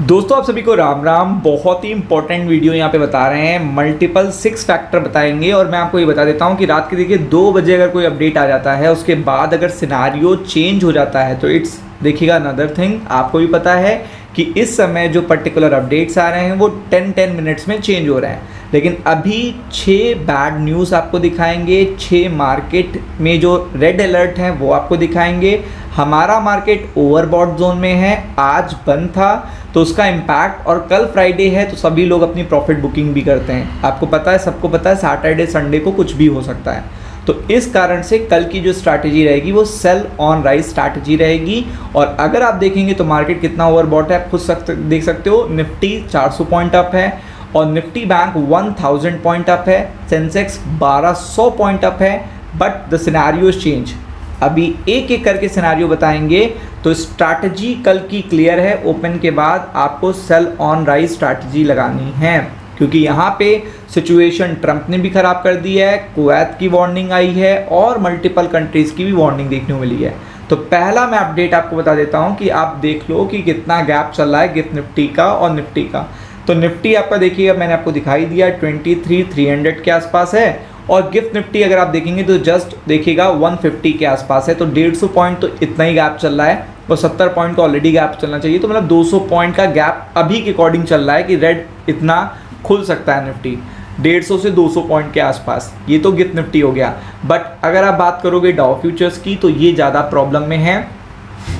दोस्तों आप सभी को राम राम। बहुत ही इंपॉर्टेंट वीडियो यहाँ पे बता रहे हैं, मल्टीपल 6 फैक्टर बताएंगे। और मैं आपको ये बता देता हूँ कि रात के देखिए 2 बजे अगर कोई अपडेट आ जाता है, उसके बाद अगर सिनारियो चेंज हो जाता है तो इट्स देखिएगा अनदर थिंग। आपको भी पता है कि इस समय जो पर्टिकुलर अपडेट्स आ रहे हैं वो 10 मिनट्स में चेंज हो रहे हैं। लेकिन अभी 6 बैड न्यूज़ आपको दिखाएंगे, 6 मार्केट में जो रेड अलर्ट हैं वो आपको दिखाएंगे। हमारा मार्केट ओवरबॉट जोन में है, आज बंद था तो उसका इम्पैक्ट, और कल फ्राइडे है तो सभी लोग अपनी प्रॉफिट बुकिंग भी करते हैं। आपको पता है, सबको पता है, सैटरडे संडे को कुछ भी हो सकता है। तो इस कारण से कल की जो स्ट्रैटेजी रहेगी वो सेल ऑन राइज स्ट्रैटेजी रहेगी। और अगर आप देखेंगे तो मार्केट कितना ओवरबॉट है आप खुद देख सकते हो। निफ्टी 400 पॉइंट अप है और निफ्टी बैंक 1000 पॉइंट अप है, सेंसेक्स 1200 पॉइंट अप है। But the scenario change. अभी एक एक करके सिनेरियो बताएंगे। तो स्ट्रैटेजी कल की क्लियर है, ओपन के बाद आपको सेल ऑन राइज स्ट्रैटेजी लगानी है, क्योंकि यहाँ पे सिचुएशन ट्रंप ने भी ख़राब कर दी है, कुवैत की वार्निंग आई है और मल्टीपल कंट्रीज़ की भी वार्निंग देखने को मिली है। तो पहला मैं अपडेट आपको बता देता हूँ कि आप देख लो कि कितना गैप चल रहा है गिफ्ट निफ्टी का और निफ्टी का। तो निफ्टी आपका देखिएगा, मैंने आपको दिखाई दिया 23,300 के आसपास है, और गिफ्ट निफ्टी अगर आप देखेंगे तो जस्ट देखिएगा 150 के आसपास है। तो 150 पॉइंट तो इतना ही गैप चल रहा है, और 70 पॉइंट का ऑलरेडी गैप चलना चाहिए। तो मतलब 200 पॉइंट का गैप अभी के अकॉर्डिंग चल रहा है कि रेड इतना खुल सकता है निफ्टी 150 से 200 पॉइंट के आसपास। ये तो गिफ्ट निफ्टी हो गया। बट अगर आप बात करोगे डाउ फ्यूचर्स की तो ये ज़्यादा प्रॉब्लम में है।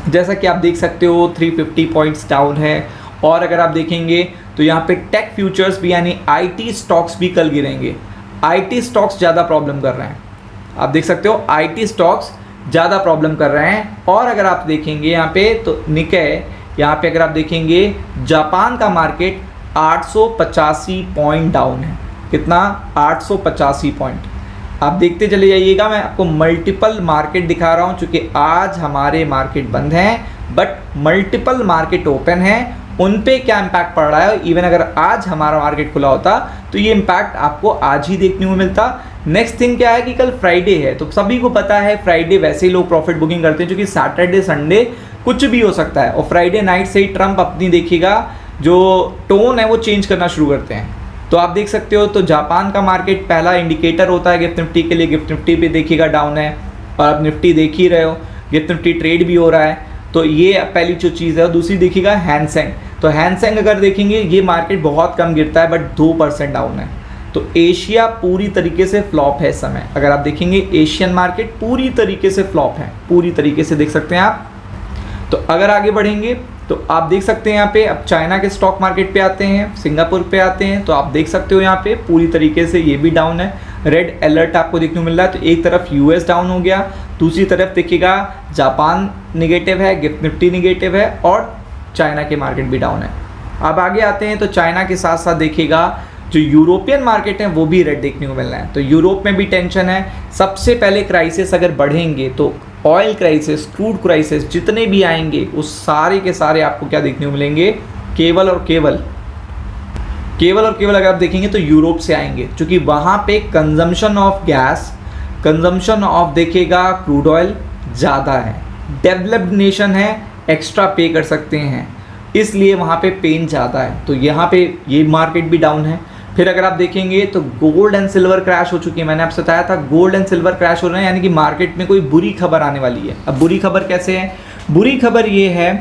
जैसा कि आप देख सकते हो 350 पॉइंट्स डाउन है। और अगर आप देखेंगे तो यहाँ पे टेक फ्यूचर्स भी यानी आईटी स्टॉक्स भी कल गिरेंगे। आईटी स्टॉक्स ज़्यादा प्रॉब्लम कर रहे हैं, आप देख सकते हो आईटी स्टॉक्स ज़्यादा प्रॉब्लम कर रहे हैं। और अगर आप देखेंगे यहाँ पे तो निकेई, यहाँ पे अगर आप देखेंगे जापान का मार्केट 885 पॉइंट डाउन है। कितना? 885 पॉइंट। आप देखते चले जाइएगा, मैं आपको मल्टीपल मार्केट दिखा रहा हूँ। चूँकि आज हमारे मार्केट बंद हैं बट मल्टीपल मार्केट ओपन हैं, उन पे क्या इम्पैक्ट पड़ रहा है। इवन अगर आज हमारा मार्केट खुला होता तो ये इम्पैक्ट आपको आज ही देखने को मिलता। नेक्स्ट थिंग क्या है कि कल फ्राइडे है, तो सभी को पता है फ्राइडे वैसे ही लोग प्रॉफिट बुकिंग करते हैं, क्योंकि सैटरडे संडे कुछ भी हो सकता है। और फ्राइडे नाइट से ही ट्रंप अपनी देखिएगा जो टोन है वो चेंज करना शुरू करते हैं। तो आप देख सकते हो, तो जापान का मार्केट पहला इंडिकेटर होता है गिफ्ट निफ्टी के लिए। गिफ्ट निफ्टी पे देखिएगा डाउन है, और आप निफ्टी देख ही रहे हो, गिफ्ट निफ्टी ट्रेड भी हो रहा है। तो ये पहली जो चीज़ है। और दूसरी देखिएगा हैंसेंग, तो हैंसेंग अगर देखेंगे ये मार्केट बहुत कम गिरता है बट 2% डाउन है। तो एशिया पूरी तरीके से फ्लॉप है इस समय। अगर आप देखेंगे एशियन मार्केट पूरी तरीके से फ्लॉप है, पूरी तरीके से देख सकते हैं आप। तो अगर आगे बढ़ेंगे तो आप देख सकते हैं यहाँ पे, अब चाइना के स्टॉक मार्केट पे आते हैं, सिंगापुर पे आते हैं, तो आप देख सकते हो यहाँ पे पूरी तरीके से ये भी डाउन है। रेड अलर्ट आपको देखने को मिल रहा है। तो एक तरफ यूएस डाउन हो गया, दूसरी तरफ देखिएगा जापान निगेटिव है, गिफ्ट निफ्टी निगेटिव है, और चाइना के मार्केट भी डाउन है। अब आगे आते हैं तो चाइना के साथ साथ देखिएगा जो यूरोपियन मार्केट है वो भी रेड देखने को मिल रहा है। तो यूरोप में भी टेंशन है। सबसे पहले क्राइसिस अगर बढ़ेंगे तो ऑयल क्राइसिस, क्रूड क्राइसिस जितने भी आएंगे उस सारे के सारे आपको क्या देखने को मिलेंगे, केवल और केवल अगर आप देखेंगे तो यूरोप से आएंगे, क्योंकि वहाँ पे consumption of gas, consumption of देखिएगा क्रूड ऑयल ज़्यादा है। डेवलप्ड नेशन है, एक्स्ट्रा पे कर सकते हैं, इसलिए वहाँ पे पेन ज़्यादा है। तो यहाँ पे ये मार्केट भी डाउन है। फिर अगर आप देखेंगे तो गोल्ड एंड सिल्वर क्रैश हो चुकी है। मैंने आपसे बताया था गोल्ड एंड सिल्वर क्रैश हो रहे हैं, यानी कि मार्केट में कोई बुरी खबर आने वाली है। अब बुरी खबर कैसे है? बुरी खबर ये है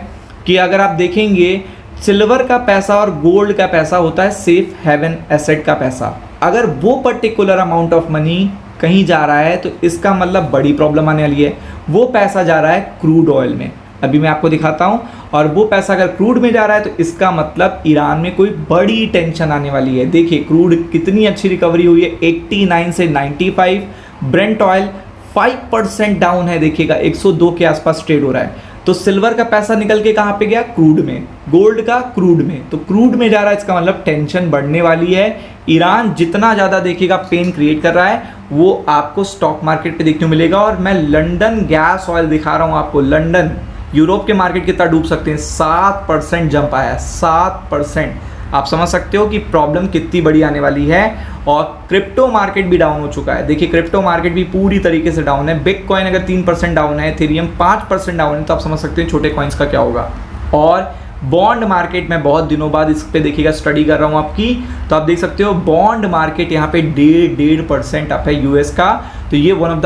कि अगर आप देखेंगे सिल्वर का पैसा और गोल्ड का पैसा होता है सेफ हेवन एसेट का पैसा। अगर वो पर्टिकुलर अमाउंट ऑफ मनी कहीं जा रहा है तो इसका मतलब बड़ी प्रॉब्लम आने वाली है। वो पैसा जा रहा है क्रूड ऑयल में, अभी मैं आपको दिखाता हूं। और वो पैसा अगर क्रूड में जा रहा है तो इसका मतलब ईरान में कोई बड़ी टेंशन आने वाली है। देखिए क्रूड कितनी अच्छी रिकवरी हुई है, 89 से 95। ब्रेंट ऑयल 5% डाउन है, देखिएगा 102 के आसपास ट्रेड हो रहा है। तो सिल्वर का पैसा निकल के कहाँ पे गया? क्रूड में। गोल्ड का क्रूड में, तो क्रूड में जा रहा है, इसका मतलब टेंशन बढ़ने वाली है। ईरान जितना ज़्यादा देखिएगा पेन क्रिएट कर रहा है वो आपको स्टॉक मार्केट पे देखने को मिलेगा। और मैं लंदन गैस ऑयल दिखा रहा हूँ आपको। लंदन, यूरोप के मार्केट कितना डूब सकते हैं, 7% जंप आया है, 7%। आप समझ सकते हो कि प्रॉब्लम कितनी बड़ी आने वाली है। और क्रिप्टो मार्केट भी डाउन हो चुका है। देखिए क्रिप्टो मार्केट भी पूरी तरीके से डाउन है। बिटकॉइन अगर 3% डाउन है, इथेरियम 5% डाउन है, तो आप समझ सकते हैं छोटे कॉइन्स का क्या होगा। और बॉन्ड मार्केट में बहुत दिनों बाद इस पे देखिएगा स्टडी कर रहा हूँ आपकी, तो आप देख सकते हो बॉन्ड मार्केट यहाँ पे 1.5% अप है यूएस का। तो ये one of the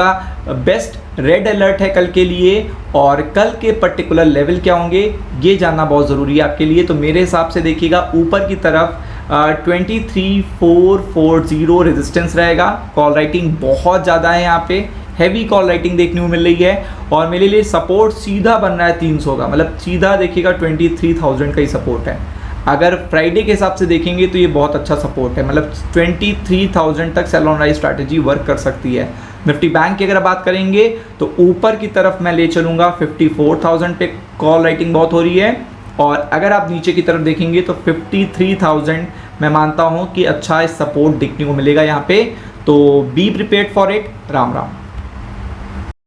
best red alert है कल के लिए, और कल के पर्टिकुलर लेवल क्या होंगे ये जानना बहुत ज़रूरी है आपके लिए। तो मेरे हिसाब से देखिएगा ऊपर की तरफ 23,440 रेजिस्टेंस रहेगा। कॉल राइटिंग बहुत ज़्यादा है यहाँ पे, हैवी कॉल राइटिंग देखने को मिल रही है, और मेरे लिए सपोर्ट सीधा बन रहा है 300 का, मतलब सीधा देखिएगा 23,000 का ही सपोर्ट है। अगर फ्राइडे के हिसाब से देखेंगे तो ये बहुत अच्छा सपोर्ट है, मतलब 23,000 तक sell on rise strategy work कर सकती है। निफ्टी बैंक की अगर बात करेंगे तो ऊपर की तरफ मैं ले चलूँगा 54,000 पे, कॉल राइटिंग बहुत हो रही है। और अगर आप नीचे की तरफ देखेंगे तो 53,000 मैं मानता हूँ कि अच्छा सपोर्ट देखने को मिलेगा यहाँ पे। तो be prepared for it. Ram Ram.